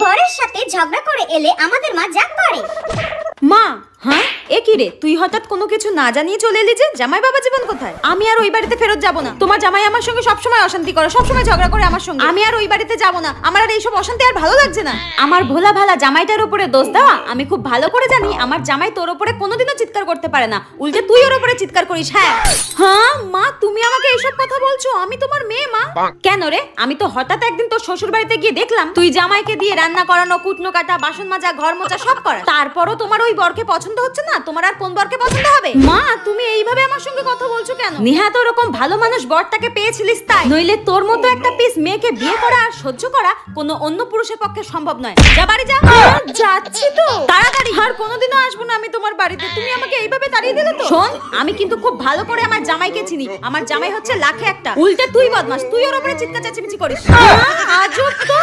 বরের সাথে ঝগড়া করে এলে আমাদের মা যা করে। মা, হ্যাঁ এ কি রে, তুই হঠাৎ কোনো কিছু না জানিয়ে চলে এলি যে? জামাই বাবা জীবন কোথায়? আমি আর ওই বাড়িতে ফেরত যাব না। তোমার জামাই আমার সঙ্গে সবসময় অশান্তি করে, সবসময় ঝগড়া করে আমার সঙ্গে। আমি আর ওই বাড়িতে যাব না। আমার আর এইসব অশান্তি আর ভালো লাগছে না। আমার ভোলা ভালা জামাইটার উপরে দোষ দেওয়া আমি খুব ভালো করে জানি। আমার জামাই তোর উপরে কোনোদিনও চিৎকার করতে পারে না, উল্টে তুই ওর উপরে চিৎকার করিস। হ্যাঁ হ্যাঁ মা, তুমি আমাকে এইসব কথা বলছো? আমি তোমার মেয়ে মা। কেন রে? আমি তো হঠাৎ একদিন তোর শ্বশুর বাড়িতে গিয়ে দেখলাম তুই জামাইকে দিয়ে রান্না করানো, কুটনো কাটা, বাসন মাজা, ঘর মোছা সব করা। তারপরও তোমার ওই বরকে পছন্দ হচ্ছে না। তোমার আর কোন বরকে পছন্দ হবে? মা, তুমি এইভাবে আমার সঙ্গে কথা বলছো কেন? নিহাত ওরকম ভালো মানুষ বরটাকে পেয়েছিলিস তাই, নইলে তোর মতো একটা পিস মেয়েকে বিয়ে করা আর সহ্য করা কোনো অন্য পুরুষের পক্ষে সম্ভব নয়। যা বাড়ি যা। যাচ্ছি তো, তাড়াতাড়ি। আর কোনোদিনও আসবো না আমি তোমার বাড়িতে। তুমি আমাকে এইভাবে তাড়িয়ে দিলে তো। শোন, আমি কিন্তু খুব ভালো করে আমার জামাইকে চিনি। আমার জামাই হচ্ছে লাখে একটা, উল্টে তুই বদমাস, তুই ওর উপরে চিৎকার চেঁচামেচি করিস। আজব তো।